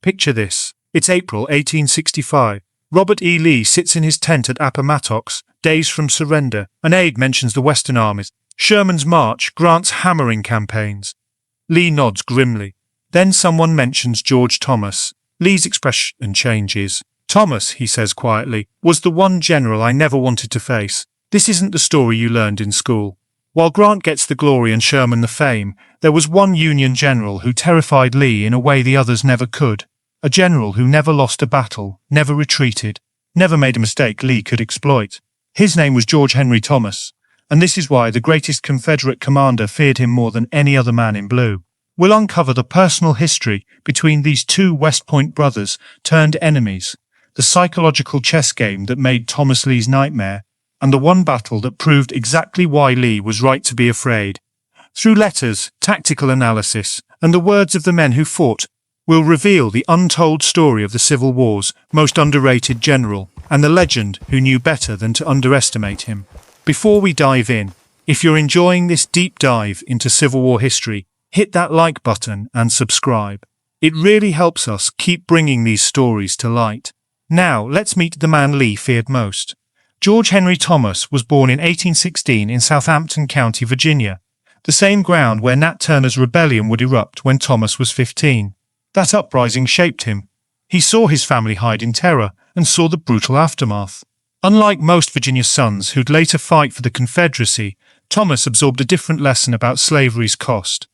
Picture this. It's April 1865. Robert E. Lee sits in his tent at Appomattox, days from surrender. An aide mentions the Western armies, Sherman's march, Grant's hammering campaigns. Lee nods grimly. Then someone mentions George Thomas. Lee's expression changes. Thomas, he says quietly, was the one general I never wanted to face. This isn't the story you learned in school. While Grant gets the glory and Sherman the fame, there was one Union general who terrified Lee in a way the others never could. A general who never lost a battle, never retreated, never made a mistake Lee could exploit. His name was George Henry Thomas, and this is why the greatest Confederate commander feared him more than any other man in blue. We'll uncover the personal history between these two West Point brothers turned enemies, the psychological chess game that made Thomas Lee's nightmare, and the one battle that proved exactly why Lee was right to be afraid. Through letters, tactical analysis, and the words of the men who fought, we'll reveal the untold story of the Civil War's most underrated general, and the legend who knew better than to underestimate him. Before we dive in, if you're enjoying this deep dive into Civil War history, hit that like button and subscribe. It really helps us keep bringing these stories to light. Now, let's meet the man Lee feared most. George Henry Thomas was born in 1816 in Southampton County, Virginia, the same ground where Nat Turner's rebellion would erupt when Thomas was 15. That uprising shaped him. He saw his family hide in terror and saw the brutal aftermath. Unlike most Virginia sons who'd later fight for the Confederacy, Thomas absorbed a different lesson about slavery's cost.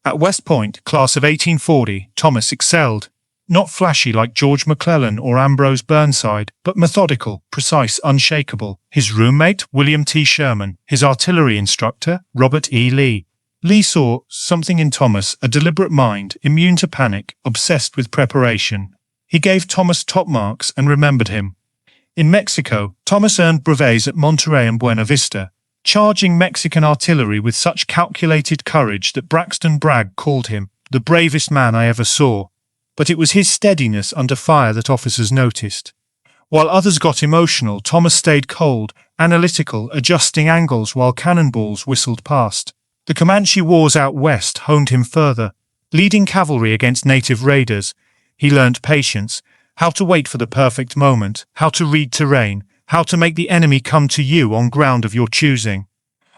At West Point, class of 1840, Thomas excelled. Not flashy like George McClellan or Ambrose Burnside, but methodical, precise, unshakable. His roommate, William T. Sherman. His artillery instructor, Robert E. Lee. Lee saw something in Thomas, a deliberate mind, immune to panic, obsessed with preparation. He gave Thomas top marks and remembered him. In Mexico, Thomas earned brevets at Monterrey and Buena Vista, charging Mexican artillery with such calculated courage that Braxton Bragg called him the bravest man I ever saw. But it was his steadiness under fire that officers noticed. While others got emotional, Thomas stayed cold, analytical, adjusting angles while cannonballs whistled past. The Comanche Wars out west honed him further. Leading cavalry against native raiders, he learned patience, how to wait for the perfect moment, how to read terrain, how to make the enemy come to you on ground of your choosing.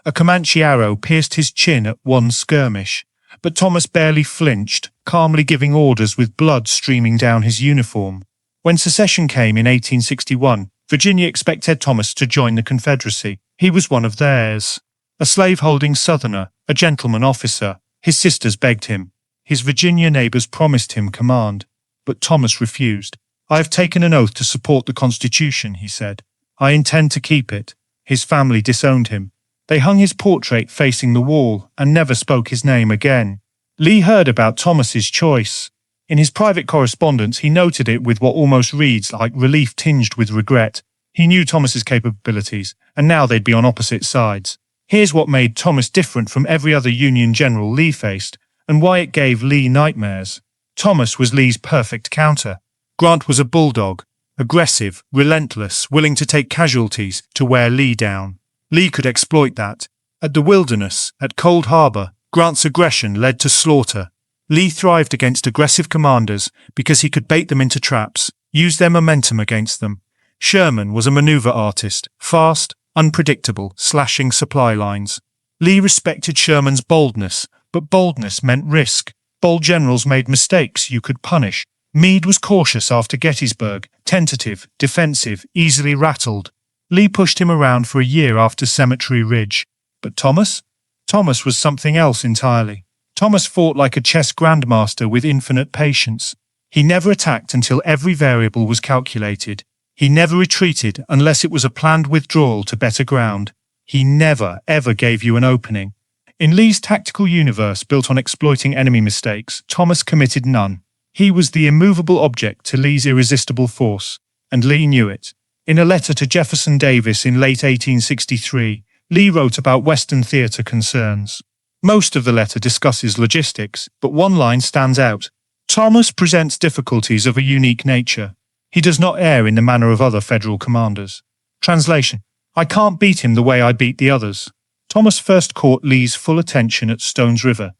A Comanche arrow pierced his chin at one skirmish, but Thomas barely flinched, calmly giving orders with blood streaming down his uniform. When secession came in 1861, Virginia expected Thomas to join the Confederacy. He was one of theirs. A slave-holding Southerner, a gentleman officer. His sisters begged him. His Virginia neighbors promised him command. But Thomas refused. "I have taken an oath to support the Constitution," he said. "I intend to keep it." His family disowned him. They hung his portrait facing the wall and never spoke his name again. Lee heard about Thomas's choice. In his private correspondence, he noted it with what almost reads like relief tinged with regret. He knew Thomas's capabilities, and now they'd be on opposite sides. Here's what made Thomas different from every other Union general Lee faced, and why it gave Lee nightmares. Thomas was Lee's perfect counter. Grant was a bulldog, aggressive, relentless, willing to take casualties to wear Lee down. Lee could exploit that. At the Wilderness, at Cold Harbor, Grant's aggression led to slaughter. Lee thrived against aggressive commanders because he could bait them into traps, use their momentum against them. Sherman was a maneuver artist, fast, unpredictable, slashing supply lines. Lee respected Sherman's boldness, but boldness meant risk. Bold generals made mistakes you could punish. Meade was cautious after Gettysburg, tentative, defensive, easily rattled. Lee pushed him around for a year after Cemetery Ridge. But Thomas? Thomas was something else entirely. Thomas fought like a chess grandmaster with infinite patience. He never attacked until every variable was calculated. He never retreated unless it was a planned withdrawal to better ground. He never, ever gave you an opening. In Lee's tactical universe built on exploiting enemy mistakes, Thomas committed none. He was the immovable object to Lee's irresistible force, and Lee knew it. In a letter to Jefferson Davis in late 1863, Lee wrote about Western theater concerns. Most of the letter discusses logistics, but one line stands out. Thomas presents difficulties of a unique nature. He does not err in the manner of other federal commanders. Translation: I can't beat him the way I beat the others. Thomas first caught Lee's full attention at Stone's River.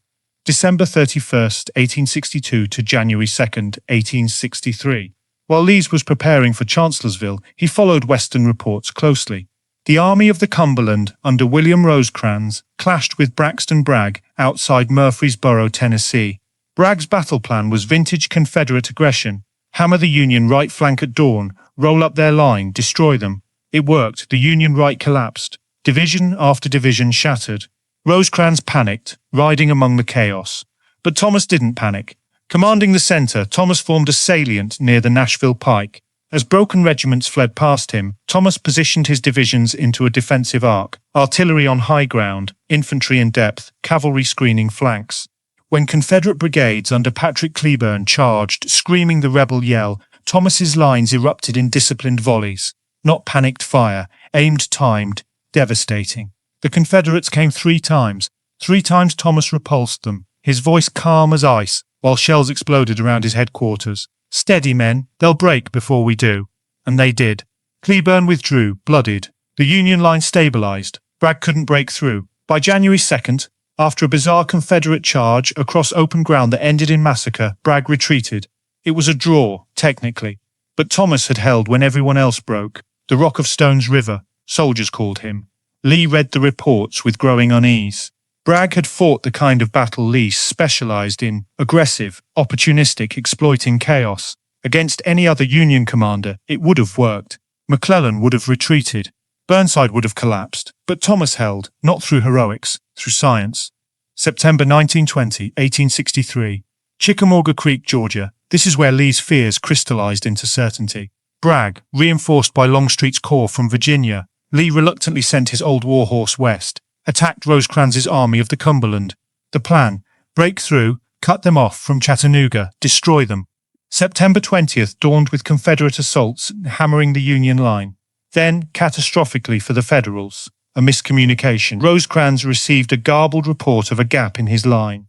December 31st, 1862 to January 2nd, 1863. While Lees was preparing for Chancellorsville, he followed Western reports closely. The Army of the Cumberland, under William Rosecrans, clashed with Braxton Bragg outside Murfreesboro, Tennessee. Bragg's battle plan was vintage Confederate aggression: hammer the Union right flank at dawn, roll up their line, destroy them. It worked. The Union right collapsed. Division after division shattered. Rosecrans panicked, riding among the chaos. But Thomas didn't panic. Commanding the center, Thomas formed a salient near the Nashville Pike. As broken regiments fled past him, Thomas positioned his divisions into a defensive arc: artillery on high ground, infantry in depth, cavalry screening flanks. When Confederate brigades under Patrick Cleburne charged, screaming the rebel yell, Thomas's lines erupted in disciplined volleys. Not panicked fire, aimed, timed, devastating. The Confederates came 3 times. 3 times Thomas repulsed them, his voice calm as ice, while shells exploded around his headquarters. "Steady, men, they'll break before we do." And they did. Cleburne withdrew, bloodied. The Union line stabilized. Bragg couldn't break through. By January 2nd, after a bizarre Confederate charge across open ground that ended in massacre, Bragg retreated. It was a draw, technically. But Thomas had held when everyone else broke. The Rock of Stones River, soldiers called him. Lee read the reports with growing unease. Bragg had fought the kind of battle Lee specialized in: aggressive, opportunistic, exploiting chaos. Against any other Union commander, it would have worked. McClellan would have retreated. Burnside would have collapsed. But Thomas held, not through heroics, through science. September 1920, 1863. Chickamauga Creek, Georgia. This is where Lee's fears crystallized into certainty. Bragg, reinforced by Longstreet's corps from Virginia. Lee reluctantly sent his old warhorse west, attacked Rosecrans's Army of the Cumberland. The plan: break through, cut them off from Chattanooga, destroy them. September 20th dawned with Confederate assaults hammering the Union line. Then, catastrophically for the Federals, a miscommunication. Rosecrans received a garbled report of a gap in his line.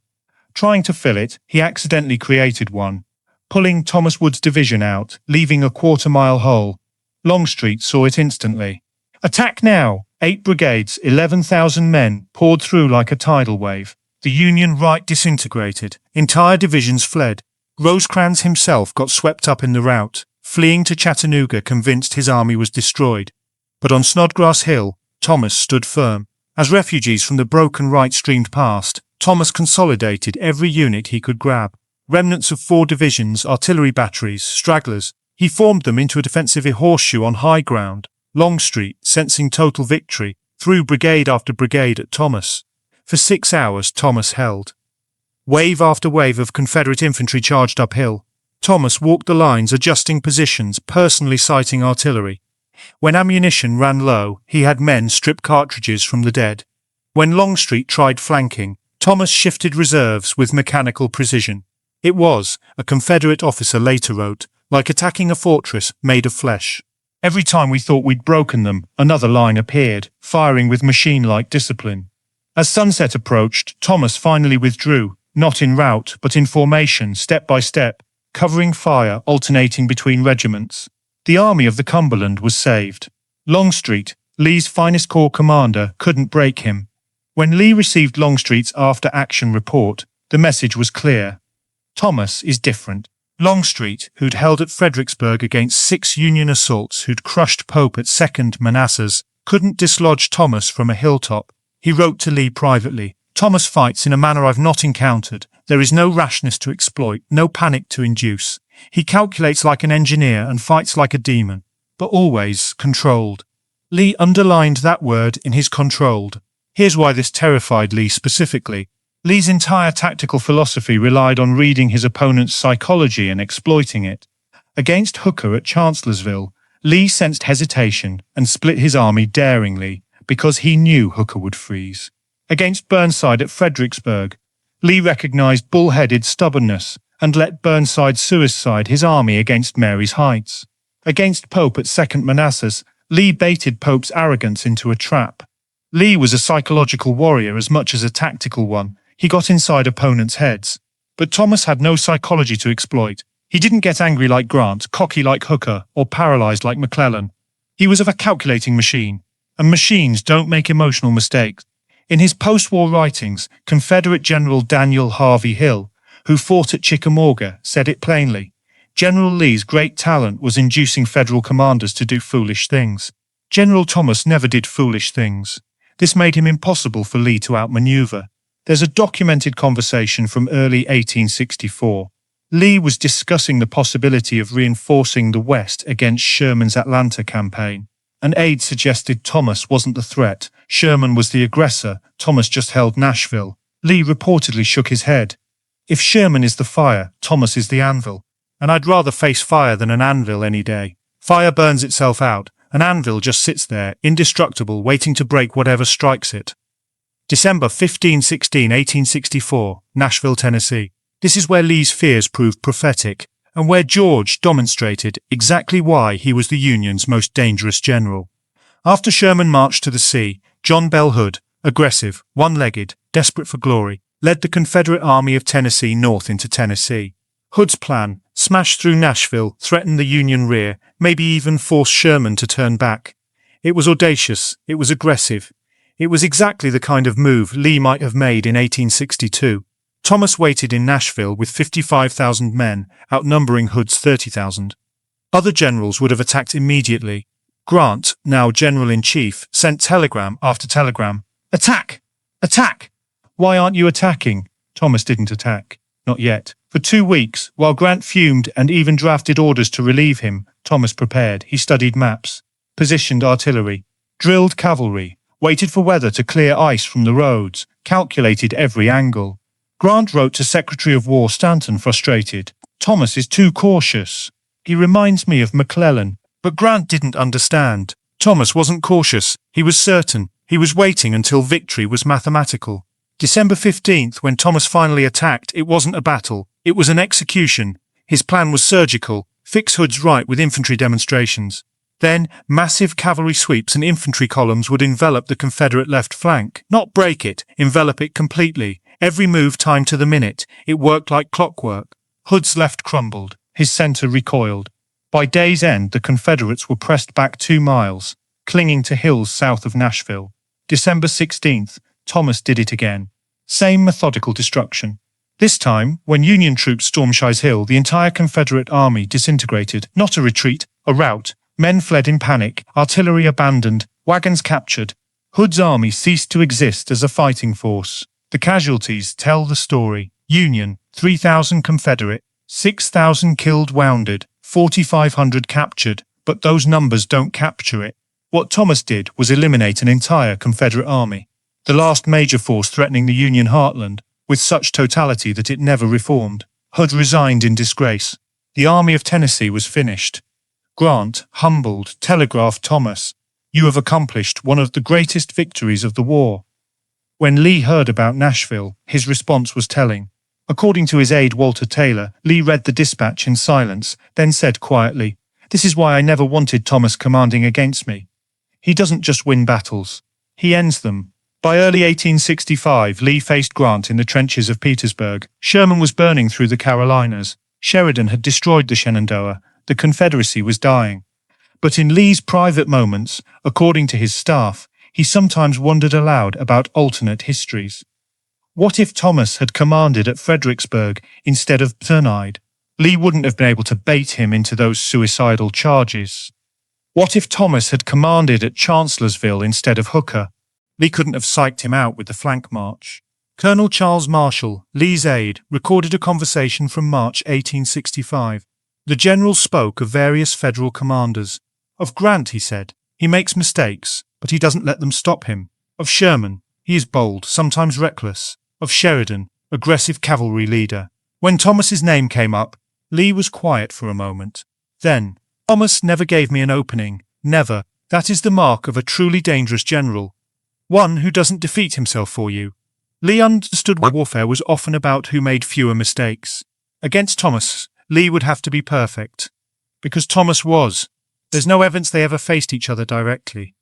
Trying to fill it, he accidentally created one, pulling Thomas Wood's division out, leaving a quarter-mile hole. Longstreet saw it instantly. "Attack now!" 8 brigades, 11,000 men, poured through like a tidal wave. The Union right disintegrated. Entire divisions fled. Rosecrans himself got swept up in the rout, fleeing to Chattanooga convinced his army was destroyed. But on Snodgrass Hill, Thomas stood firm. As refugees from the broken right streamed past, Thomas consolidated every unit he could grab. Remnants of 4 divisions, artillery batteries, stragglers. He formed them into a defensive horseshoe on high ground. Longstreet, sensing total victory, threw brigade after brigade at Thomas. For 6 hours Thomas held. Wave after wave of Confederate infantry charged uphill. Thomas walked the lines, adjusting positions, personally sighting artillery. When ammunition ran low, he had men strip cartridges from the dead. When Longstreet tried flanking, Thomas shifted reserves with mechanical precision. It was, a Confederate officer later wrote, like attacking a fortress made of flesh. Every time we thought we'd broken them, another line appeared, firing with machine-like discipline. As sunset approached, Thomas finally withdrew, not in rout, but in formation, step by step, covering fire, alternating between regiments. The Army of the Cumberland was saved. Longstreet, Lee's finest corps commander, couldn't break him. When Lee received Longstreet's after-action report, the message was clear. Thomas is different. Longstreet, who'd held at Fredericksburg against 6 Union assaults, who'd crushed Pope at 2nd Manassas, couldn't dislodge Thomas from a hilltop. He wrote to Lee privately, "Thomas fights in a manner I've not encountered. There is no rashness to exploit, no panic to induce. He calculates like an engineer and fights like a demon, but always controlled." Lee underlined that word in his controlled. Here's why this terrified Lee specifically. Lee's entire tactical philosophy relied on reading his opponent's psychology and exploiting it. Against Hooker at Chancellorsville, Lee sensed hesitation and split his army daringly because he knew Hooker would freeze. Against Burnside at Fredericksburg, Lee recognized bullheaded stubbornness and let Burnside suicide his army against Mary's Heights. Against Pope at 2nd Manassas, Lee baited Pope's arrogance into a trap. Lee was a psychological warrior as much as a tactical one. He got inside opponents' heads. But Thomas had no psychology to exploit. He didn't get angry like Grant, cocky like Hooker, or paralyzed like McClellan. He was of a calculating machine, and machines don't make emotional mistakes. In his post-war writings, Confederate General Daniel Harvey Hill, who fought at Chickamauga, said it plainly. General Lee's great talent was inducing Federal commanders to do foolish things. General Thomas never did foolish things. This made him impossible for Lee to outmaneuver. There's a documented conversation from early 1864. Lee was discussing the possibility of reinforcing the West against Sherman's Atlanta campaign. An aide suggested Thomas wasn't the threat, Sherman was the aggressor, Thomas just held Nashville. Lee reportedly shook his head. If Sherman is the fire, Thomas is the anvil. And I'd rather face fire than an anvil any day. Fire burns itself out, an anvil just sits there, indestructible, waiting to break whatever strikes it. December 15-16, 1864, Nashville, Tennessee. This is where Lee's fears proved prophetic, and where George demonstrated exactly why he was the Union's most dangerous general. After Sherman marched to the sea, John Bell Hood, aggressive, one-legged, desperate for glory, led the Confederate Army of Tennessee north into Tennessee. Hood's plan: smash through Nashville, threaten the Union rear, maybe even force Sherman to turn back. It was audacious, it was aggressive. It was exactly the kind of move Lee might have made in 1862. Thomas waited in Nashville with 55,000 men, outnumbering Hood's 30,000. Other generals would have attacked immediately. Grant, now General-in-Chief, sent telegram after telegram. Attack! Attack! Why aren't you attacking? Thomas didn't attack. Not yet. For 2 weeks, while Grant fumed and even drafted orders to relieve him, Thomas prepared. He studied maps, positioned artillery, drilled cavalry, waited for weather to clear ice from the roads, calculated every angle. Grant wrote to Secretary of War Stanton frustrated. Thomas is too cautious. He reminds me of McClellan. But Grant didn't understand. Thomas wasn't cautious. He was certain. He was waiting until victory was mathematical. December 15th, when Thomas finally attacked, it wasn't a battle. It was an execution. His plan was surgical. Fix Hood's right with infantry demonstrations. Then, massive cavalry sweeps and infantry columns would envelop the Confederate left flank. Not break it, envelop it completely. Every move timed to the minute. It worked like clockwork. Hood's left crumbled. His center recoiled. By day's end, the Confederates were pressed back 2 miles, clinging to hills south of Nashville. December 16th, Thomas did it again. Same methodical destruction. This time, when Union troops stormed Shies Hill, the entire Confederate army disintegrated. Not a retreat, a rout. Men fled in panic, artillery abandoned, wagons captured. Hood's army ceased to exist as a fighting force. The casualties tell the story. Union, 3,000 Confederate, 6,000 killed wounded, 4,500 captured, but those numbers don't capture it. What Thomas did was eliminate an entire Confederate army, the last major force threatening the Union heartland, with such totality that it never reformed. Hood resigned in disgrace. The Army of Tennessee was finished. Grant, humbled, telegraphed Thomas, "You have accomplished one of the greatest victories of the war." When Lee heard about Nashville, his response was telling. According to his aide Walter Taylor, Lee read the dispatch in silence, then said quietly, "This is why I never wanted Thomas commanding against me. He doesn't just win battles. He ends them." By early 1865, Lee faced Grant in the trenches of Petersburg. Sherman was burning through the Carolinas. Sheridan had destroyed the Shenandoah. The Confederacy was dying. But in Lee's private moments, according to his staff, he sometimes wondered aloud about alternate histories. What if Thomas had commanded at Fredericksburg instead of Relied? Lee wouldn't have been able to bait him into those suicidal charges. What if Thomas had commanded at Chancellorsville instead of Hooker? Lee couldn't have psyched him out with the flank march. Colonel Charles Marshall, Lee's aide, recorded a conversation from March 1865. The general spoke of various Federal commanders. Of Grant, he said, "He makes mistakes, but he doesn't let them stop him." Of Sherman, "He is bold, sometimes reckless." Of Sheridan, aggressive cavalry leader. When Thomas's name came up, Lee was quiet for a moment. Then, "Thomas never gave me an opening. Never. That is the mark of a truly dangerous general. One who doesn't defeat himself for you." Lee understood warfare was often about who made fewer mistakes. Against Thomas, Lee would have to be perfect. Because Thomas was. There's no evidence they ever faced each other directly.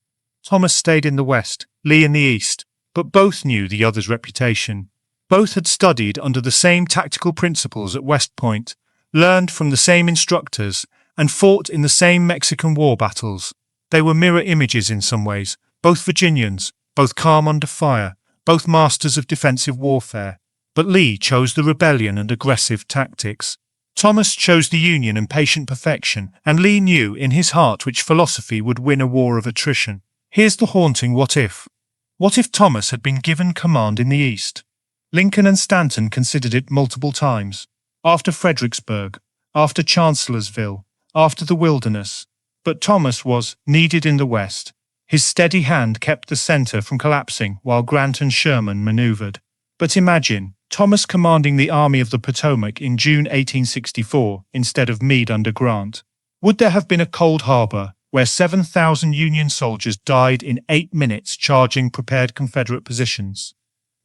Thomas stayed in the West, Lee in the East, but both knew the other's reputation. Both had studied under the same tactical principles at West Point, learned from the same instructors, and fought in the same Mexican War battles. They were mirror images in some ways, both Virginians, both calm under fire, both masters of defensive warfare. But Lee chose the rebellion and aggressive tactics. Thomas chose the Union and patient perfection, and Lee knew in his heart which philosophy would win a war of attrition. Here's the haunting what if. What if Thomas had been given command in the East? Lincoln and Stanton considered it multiple times. After Fredericksburg, after Chancellorsville, after the Wilderness. But Thomas was needed in the West. His steady hand kept the center from collapsing while Grant and Sherman maneuvered. But imagine Thomas commanding the Army of the Potomac in June 1864 instead of Meade under Grant. Would there have been a Cold Harbor where 7,000 Union soldiers died in 8 minutes charging prepared Confederate positions?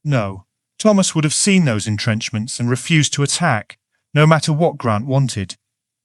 No. Thomas would have seen those entrenchments and refused to attack, no matter what Grant wanted.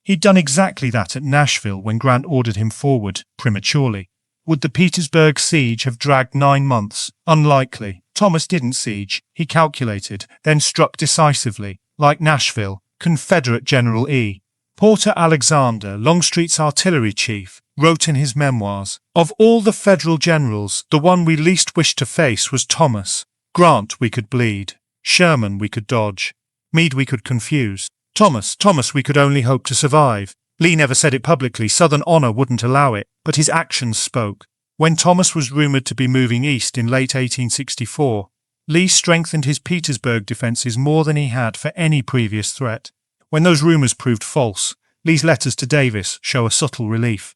He'd done exactly that at Nashville when Grant ordered him forward prematurely. Would the Petersburg siege have dragged 9 months? Unlikely. Thomas didn't siege, he calculated, then struck decisively. Like Nashville, Confederate General E. Porter Alexander, Longstreet's artillery chief, wrote in his memoirs, "Of all the Federal generals, the one we least wished to face was Thomas. Grant we could bleed. Sherman we could dodge. Meade we could confuse. Thomas we could only hope to survive." Lee never said it publicly, Southern honor wouldn't allow it, but his actions spoke. When Thomas was rumored to be moving east in late 1864, Lee strengthened his Petersburg defenses more than he had for any previous threat. When those rumors proved false, Lee's letters to Davis show a subtle relief.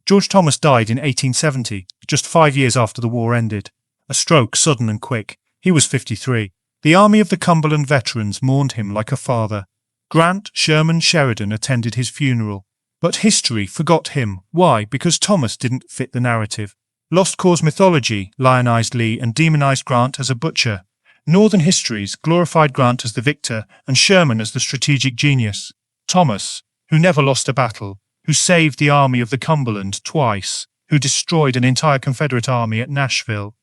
George Thomas died in 1870, just 5 years after the war ended. A stroke sudden and quick. He was 53. The Army of the Cumberland veterans mourned him like a father. Grant, Sherman, Sheridan attended his funeral. But history forgot him. Why? Because Thomas didn't fit the narrative. Lost cause mythology lionized Lee and demonized Grant as a butcher. Northern histories glorified Grant as the victor and Sherman as the strategic genius. Thomas, who never lost a battle, who saved the Army of the Cumberland twice, who destroyed an entire Confederate army at Nashville.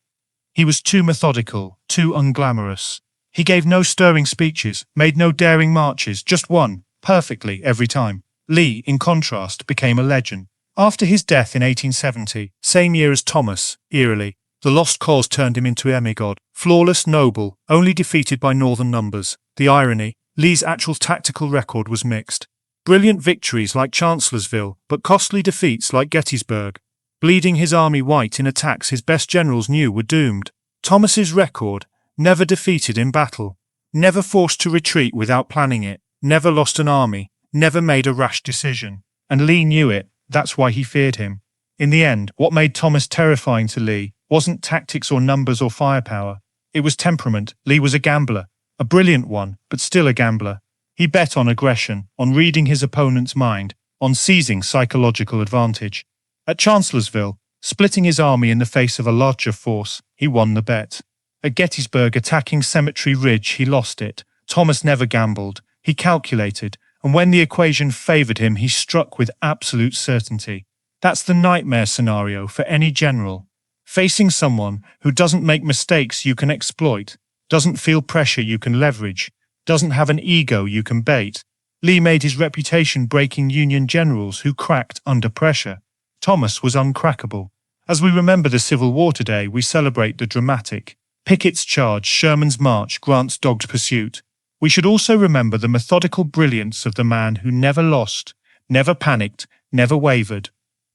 He was too methodical, too unglamorous. He gave no stirring speeches, made no daring marches, just won, perfectly every time. Lee, in contrast, became a legend. After his death in 1870, same year as Thomas, eerily, the lost cause turned him into demigod. Flawless, noble, only defeated by Northern numbers. The irony, Lee's actual tactical record was mixed. Brilliant victories like Chancellorsville, but costly defeats like Gettysburg. Bleeding his army white in attacks his best generals knew were doomed. Thomas's record, never defeated in battle, never forced to retreat without planning it, never lost an army, never made a rash decision. And Lee knew it, that's why he feared him. In the end, what made Thomas terrifying to Lee wasn't tactics or numbers or firepower. It was temperament. Lee was a gambler, a brilliant one, but still a gambler. He bet on aggression, on reading his opponent's mind, on seizing psychological advantage. At Chancellorsville, splitting his army in the face of a larger force, he won the bet. At Gettysburg, attacking Cemetery Ridge, he lost it. Thomas never gambled. He calculated, and when the equation favored him, he struck with absolute certainty. That's the nightmare scenario for any general. Facing someone who doesn't make mistakes you can exploit, doesn't feel pressure you can leverage, doesn't have an ego you can bait. Lee made his reputation breaking Union generals who cracked under pressure. Thomas was uncrackable. As we remember the Civil War today, we celebrate the dramatic Pickett's charge, Sherman's march, Grant's dogged pursuit. We should also remember the methodical brilliance of the man who never lost, never panicked, never wavered.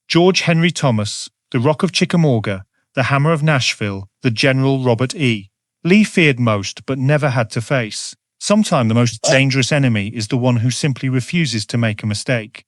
George Henry Thomas, the Rock of Chickamauga, the Hammer of Nashville, the General Robert E. Lee feared most but never had to face. Sometimes the most dangerous enemy is the one who simply refuses to make a mistake.